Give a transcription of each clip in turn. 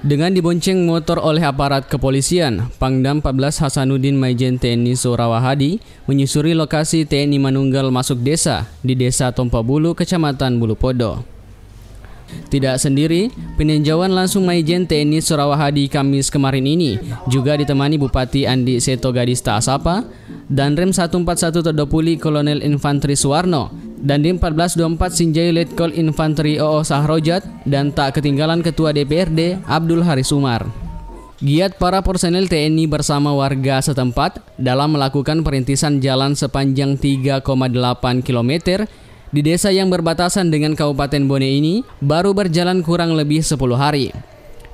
Dengan dibonceng motor oleh aparat kepolisian, Pangdam 14 Hasanuddin Maijen TNI Surawahadi menyusuri lokasi TNI Manunggal masuk desa di Desa Tompabulu, Kecamatan Bulupodo. Tidak sendiri, peninjauan langsung Maijen TNI Surawahadi Kamis kemarin ini juga ditemani Bupati Andi Seto Gadista Asapa, Danrem 141 Todopuli Kolonel Infantri Suwarno, Dandim 1424 Sinjai Letkol Infantri OO Sahrojat, dan tak ketinggalan Ketua DPRD Abdul Haris Umar. Giat para personel TNI bersama warga setempat dalam melakukan perintisan jalan sepanjang 3,8 km di desa yang berbatasan dengan Kabupaten Bone ini baru berjalan kurang lebih 10 hari.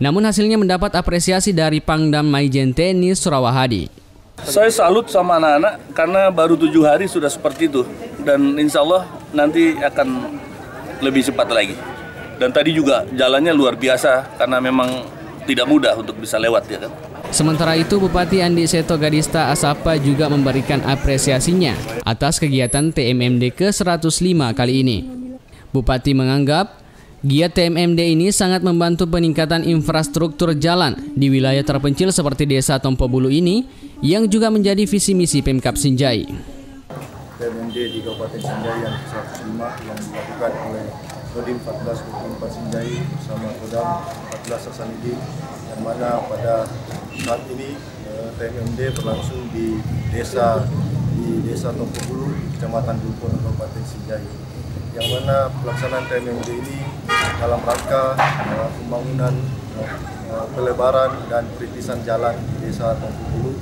Namun hasilnya mendapat apresiasi dari Pangdam Maijen TNI Surawahadi. Saya salut sama anak-anak karena baru 7 hari sudah seperti itu. Dan insya Allah nanti akan lebih cepat lagi. Dan tadi juga jalannya luar biasa karena memang tidak mudah untuk bisa lewat, ya kan. Sementara itu, Bupati Andi Seto Gadista Asapa juga memberikan apresiasinya atas kegiatan TMMD ke-105 kali ini. Bupati menganggap giat TMMD ini sangat membantu peningkatan infrastruktur jalan di wilayah terpencil seperti Desa Tompabulu ini, yang juga menjadi visi misi Pemkab Sinjai. TMMD di Kabupaten Sinjai yang ke-105 yang dilakukan oleh Kodim 1424 Sinjai bersama Kodam 14 Hasanuddin, yang mana pada saat ini TMMD berlangsung di Desa Tompabulu, Kecamatan Bulupodo, Kabupaten Sinjai, yang mana pelaksanaan TMMD ini dalam rangka pembangunan, pelebaran dan perintisan jalan di Desa Tompabulu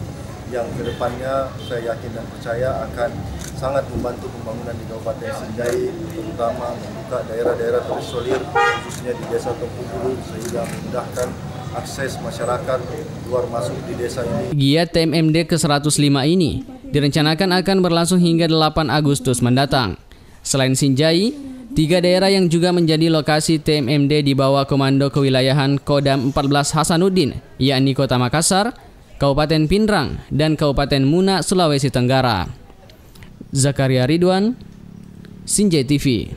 yang kedepannya saya yakin dan percaya akan sangat membantu pembangunan di Kabupaten Sinjai, terutama membuka daerah-daerah terisolir khususnya di Desa Tompabulu sehingga memudahkan akses masyarakat keluar masuk di desa ini. Giat TMMD ke-105 ini direncanakan akan berlangsung hingga 8 Agustus mendatang. Selain Sinjai, 3 daerah yang juga menjadi lokasi TMMD di bawah komando kewilayahan Kodam 14 Hasanuddin, yakni Kota Makassar, Kabupaten Pindrang, dan Kabupaten Muna, Sulawesi Tenggara. Zakaria Ridwan, Sinjai TV.